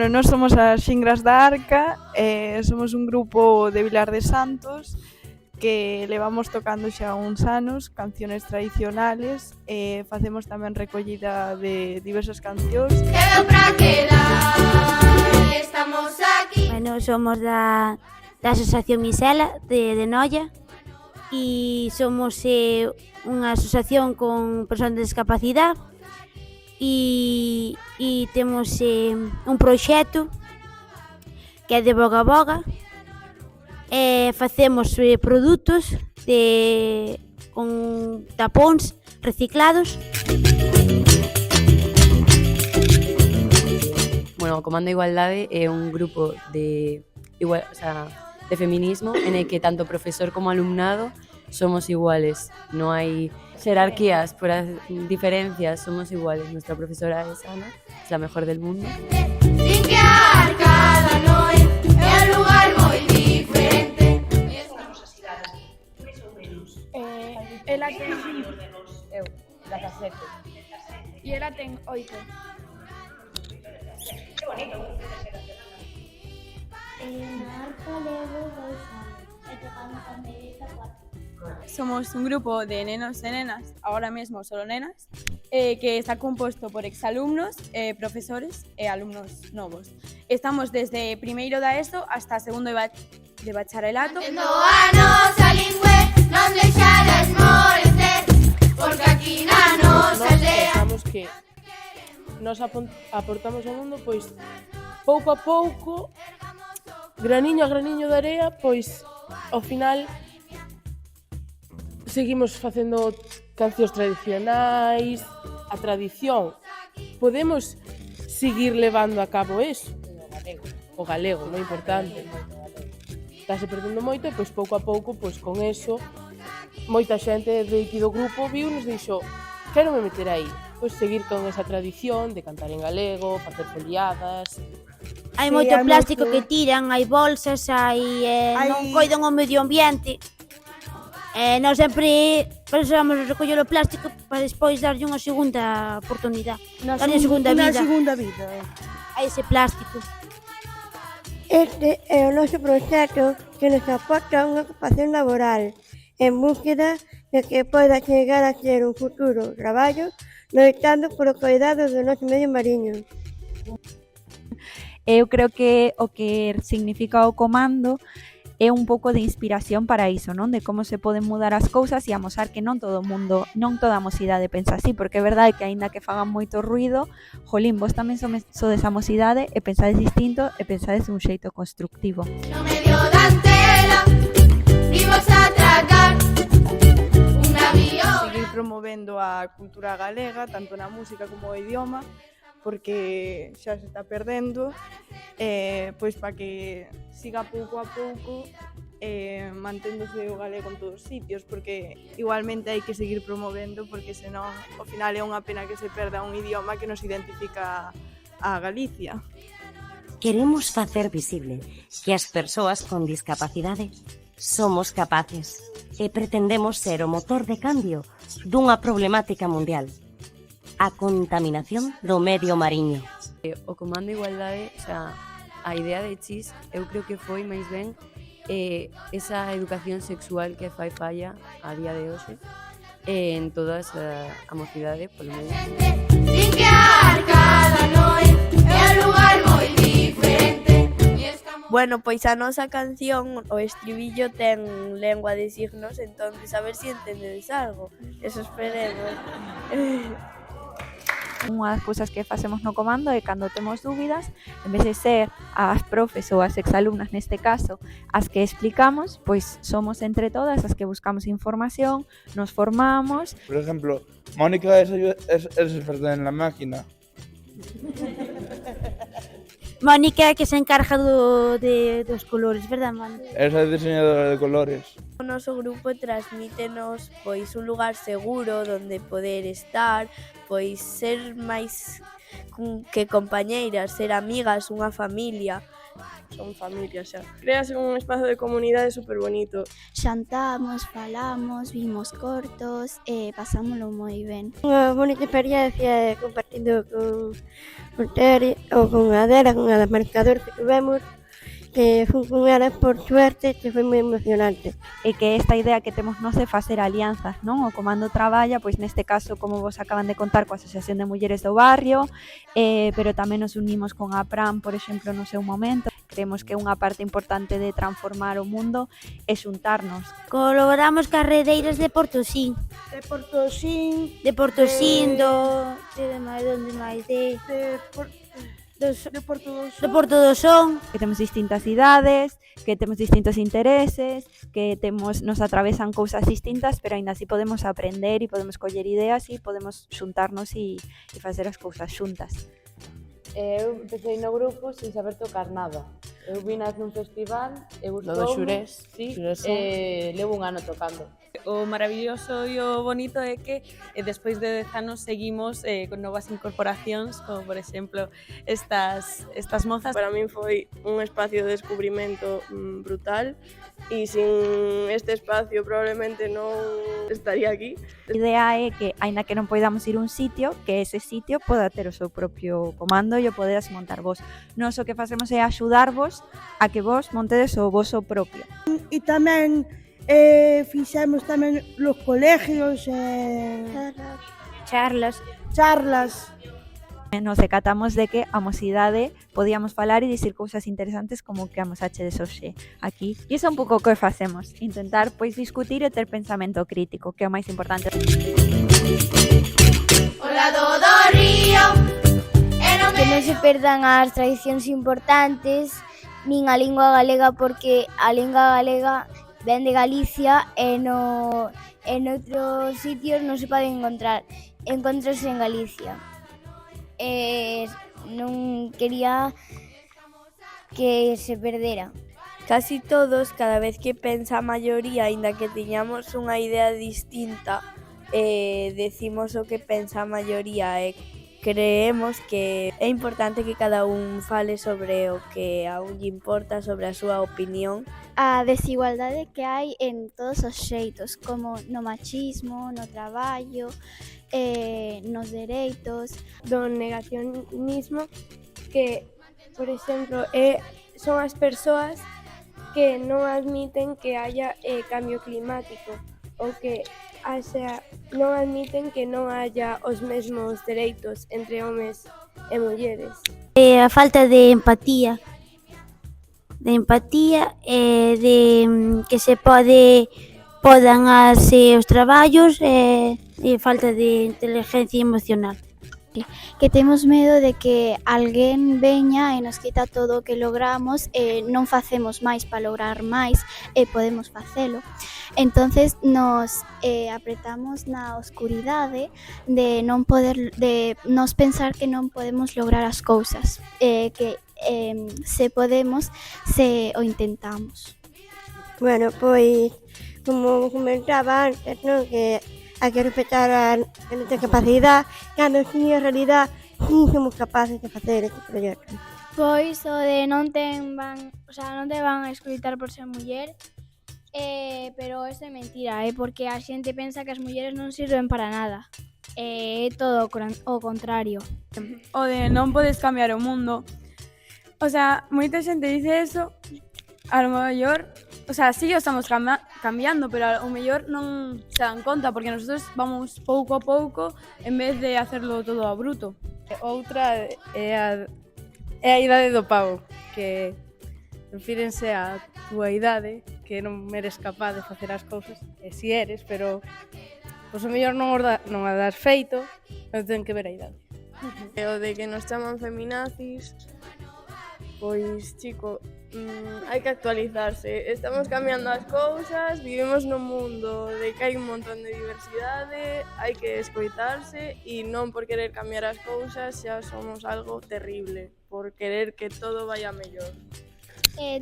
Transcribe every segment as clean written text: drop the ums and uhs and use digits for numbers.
nós somos as Xingras da Arca, somos un grupo de Vilar de Santos que levamos tocando xa uns anos canciones tradicionales, facemos tamén recollida de diversas cancións. Quedou pra quedar, estamos aquí. Bueno, somos da Asociación Misela de Noia e somos unha asociación con persoas de discapacidade e temos un proxecto que é de Boga Boga. Facemos produtos con tapóns reciclados. Bueno, o Comando Igualdade é un grupo de feminismo en el que tanto profesor como alumnado somos iguales. No hay jerarquías por diferencias, somos iguales. Nuestra profesora es Ana, es la mejor del mundo. Limpiar cada noite é un lugar moi diferente. Ela ten Eu, 17. e ela ten 8. Somos un grupo de nenos e nenas, ahora mesmo solo nenas, que está composto por exalumnos, profesores e alumnos novos. Estamos desde primeiro da ESO hasta segundo de bacharelato. Tendo a nosa lingüe non deixades morecer, porque aquí na nosa aldea Pensamos que nos aportamos ao mundo, pois, pouco a pouco, graniño a graniño de area, pois, ao final, seguimos facendo cancións tradicionais, a tradición. Podemos seguir levando a cabo eso. O galego, moi importante. Estase perdendo moito e, pois, pouco a pouco, pois, con eso, moita xente de aquí do grupo viu nos dixo quero me meter aí. Pois seguir con esa tradición de cantar en galego, facer foliadas. Hai moito plástico que tiran, hai bolsas, non coidan o medio ambiente. Nós sempre pensamos recoller o plástico para despois darlle unha segunda oportunidade, darlle unha segunda vida a ese plástico. Este é o noso proxecto que nos aporta unha ocupación laboral en búsqueda de que poida chegar a ser un futuro traballo loitando polo cuidado do noso medio mariño. Eu creo que o que significa o comando é un pouco de inspiración para iso, non? De como se poden mudar as cousas e amosar que non todo o mundo, non toda a mocidade pensa así, porque é verdade que aínda que fagan moito ruido, jolín, vos tamén sodes a mocidade e pensades distinto e pensades de un xeito constructivo. no medio da antela imos a atracar un navío. Seguir promovendo a cultura galega, tanto na música como o idioma, porque xa se está perdendo, pois para que siga pouco a pouco manténdose o galego en todos os sitios, porque igualmente hai que seguir promovendo, porque senón ao final é unha pena que se perda un idioma que nos identifica a Galicia. Queremos facer visible que as persoas con discapacidade somos capaces e pretendemos ser o motor de cambio dunha problemática mundial: a contaminación do medio mariño. O Comando Igualdade, a idea de Chis, eu creo que foi máis ben esa educación sexual que fai falla a día de hoxe en todas a mocidade polo medio. Limpiar cada noite é un lugar moi diferente. Bueno, pois a nosa canción, o estribillo ten lengua de signos, entonces a ver se entendedes algo. Eso esperemos. Unha das cousas que facemos no comando é cando temos dúbidas, en vez de ser as profes ou as exalumnas neste caso as que explicamos, pois somos entre todas as que buscamos información, nos formamos. Por ejemplo, Mónica es experta en la máquina. Mónica que se encarga dos colores, verdad, Mónica? Esa é diseñadora de colores. O noso grupo transmítenos pois un lugar seguro onde poder estar, pois ser máis que compañeiras, ser amigas, unha familia. son familia xa. Créase un espazo de comunidade super bonito. Xantamos, falamos, vimos cortos e pasámoslo moi ben. Unha bonita experiencia compartindo con Tere ou con Adela, con a marcador que tuvemos, que fun con ela por suerte, que foi moi emocionante. E que esta idea que temos nós é facer alianzas, non? O comando traballa, pois neste caso, como vos acaban de contar, coa Asociación de Mulleres do Barrio, pero tamén nos unimos con a PRAM, por exemplo, no seu momento. Creemos que unha parte importante de transformar o mundo é xuntarnos. Colaboramos cas redeiras de Portosín. De Portosín, De Portosín, de Porto do Son. Que temos distintas idades, que temos distintos intereses, que nos atravesan cousas distintas, pero aínda así podemos aprender e podemos coller ideas e podemos xuntarnos e facer as cousas xuntas. Eu empecé no grupo sin saber tocar nada. Eu vinas nun festival e No do Xurés. Sí, Xurés. levo un ano tocando. O maravilloso e o bonito é que despois de 10 anos seguimos con novas incorporacións, como por exemplo estas mozas. Para min foi un espacio de descubrimento brutal e sin este espacio probablemente non estaría aquí. A idea é que, aínda que non poidamos ir a un sitio, que ese sitio poda ter o seu propio comando e o podedas montar vos. Nós o que facemos é axudarvos a que vos montedes o voso propio. E tamén fixemos tamén los colegios, Charlas. Nos decatamos de que a mocidade podíamos falar e dicir cousas interesantes como que amosachedes hoxe aquí. E iso é un pouco o que facemos, intentar pois discutir e ter pensamento crítico, que é o máis importante. Ola todo río Que non se perdan as tradicións importantes nin a lingua galega, porque a lingua galega ven de Galicia e en outros sitios non se pode encontrar. Encontrase en Galicia. Non quería que se perdera. Casi todos, cada vez que pensa a maioría, aínda que tiñamos unha idea distinta, decimos o que pensa a maioría e creemos que é importante que cada un fale sobre o que a un lle importa, sobre a súa opinión. A desigualdade que hai en todos os xeitos, como no machismo, no traballo, nos dereitos. Do negacionismo, que, por exemplo, son as persoas que non admiten que haya cambio climático ou que non admiten que non haya os mesmos dereitos entre homes e mulleres. A falta de empatía. De que se podan os traballos e falta de inteligencia emocional. Que temos medo de que alguén veña e nos quita todo o que logramos e non facemos máis para lograr máis e podemos facelo. Entonces nos apretamos na oscuridade de nos pensar que non podemos lograr as cousas, que se podemos, se o intentamos. Bueno, pois, como comentaba antes, non, que hai que respetar a nosa capacidade, cando si en realidad si somos capaces de facer este proxecto. Pois o de non te van a escoitar por ser muller, pero eso é mentira, porque a xente pensa que as mulleres non sirven para nada. É todo o contrario. O de non podes cambiar o mundo. O sea, moita xente dice eso, a lo mellor, o sea, sí o estamos cambiando, pero a lo mellor non se dan conta, porque nosotros vamos pouco a pouco en vez de hacerlo todo a bruto. Outra é a idade do pavo, que refírense a túa idade, que non eres capaz de facer as cousas, e si eres, pero pois o mellor non a das feito, pero ten que ver a idade. O de que nos chaman feminazis, pois, chico, hai que actualizarse. Estamos cambiando as cousas, vivimos nun mundo de que hai un montón de diversidade, hai que escoitarse e non por querer cambiar as cousas xa somos algo terrible, por querer que todo vaya mellor.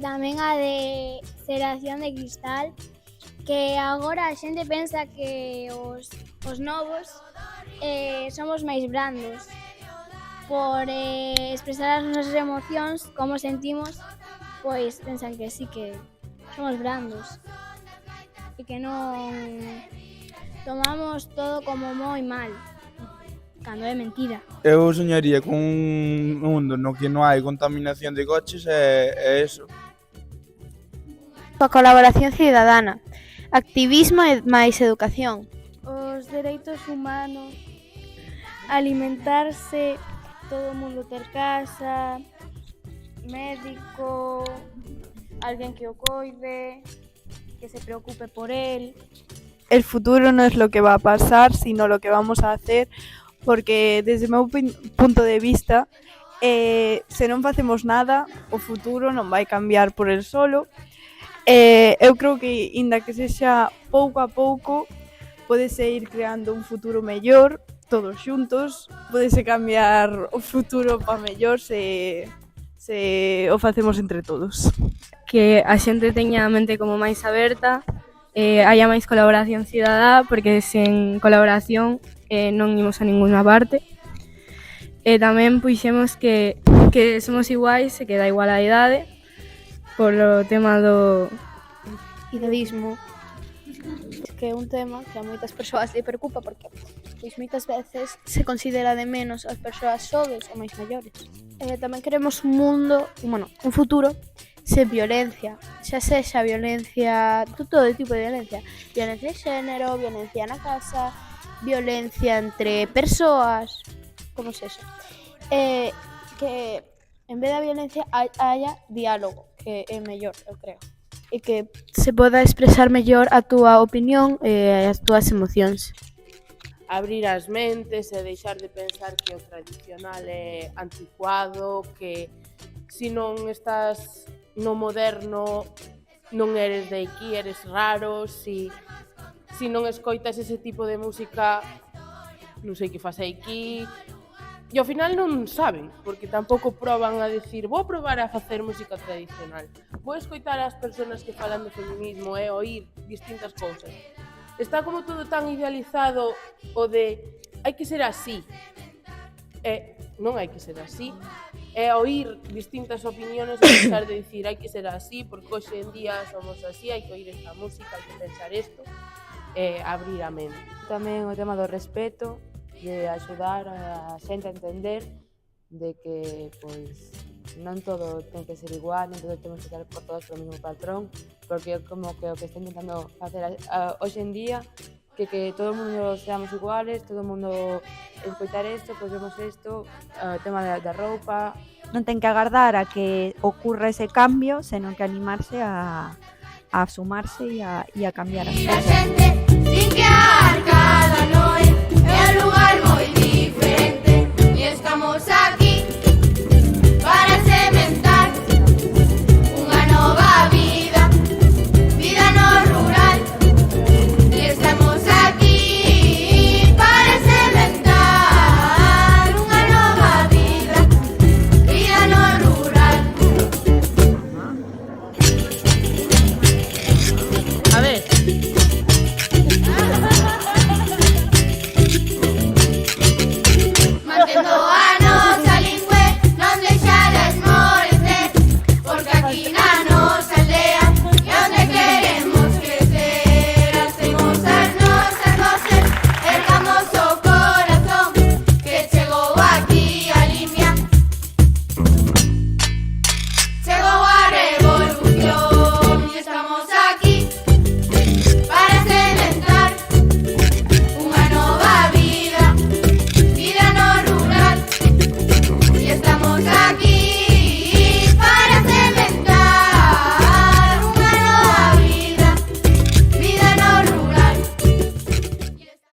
Tamén a de xeración de cristal, que agora a xente pensa que os novos somos máis brandos por expresar as nosas emocións, como sentimos, pois pensan que sí que somos brandos e que non tomamos todo como moi mal, cando é mentira. Eu soñaría con un mundo no que non hai contaminación de coches e eso. A colaboración cidadana, activismo e máis educación. Os dereitos humanos, alimentarse, todo o mundo ter casa, médico, alguén que o coide, que se preocupe por él. El futuro no es lo que va a pasar, sino lo que vamos a hacer, porque desde o meu punto de vista, se non facemos nada, o futuro non vai cambiar por el solo. Eu creo que, inda que sexa pouco a pouco, pódese ir creando un futuro mellor, todos xuntos, pódese cambiar o futuro para mellor se o facemos entre todos. Que a xente teña a mente como máis aberta, haya máis colaboración cidadá, porque sen colaboración non imos a ninguna parte. E tamén puxemos que somos iguais e que dá igual a idade, polo tema do Idadismo, que é un tema que a moitas persoas lle preocupa porque pois moitas veces se considera de menos as persoas xoves ou máis maiores. Tamén queremos un mundo, un futuro sen violencia, xa sexa violencia, todo tipo de violencia, violencia de xénero, violencia na casa, violencia entre persoas, como sexa. Que en vez da violencia haya diálogo, que é mellor, eu creo. E que se poda expresar mellor a túa opinión e as túas emocións. Abrir as mentes e deixar de pensar que o tradicional é anticuado, que se non estás no moderno non eres de aquí, eres raro, se non escoitas ese tipo de música non sei que faz aquí. E ao final non saben, porque tampouco proban a decir vou probar a facer música tradicional, vou escoitar as persoas que falan de feminismo e oír distintas cousas. Está como todo tan idealizado o de hai que ser así, e non hai que ser así, é oír distintas opiniones e deixar de dicir hai que ser así, porque hoxe en día somos así, hai que oír esta música, hai que pensar isto, e abrir a mente. Tamén o tema do respeto, de axudar a xente a entender de que pois non todo ten que ser igual, non todo temos que estar por todos polo mesmo patrón, porque é como que o que está intentando facer hoxe en día, que todo o mundo seamos iguales, todo o mundo escoitar isto, pois vemos isto, o tema da roupa. Non ten que agardar a que ocurra ese cambio, senón que animarse a sumarse e a cambiar as cousas.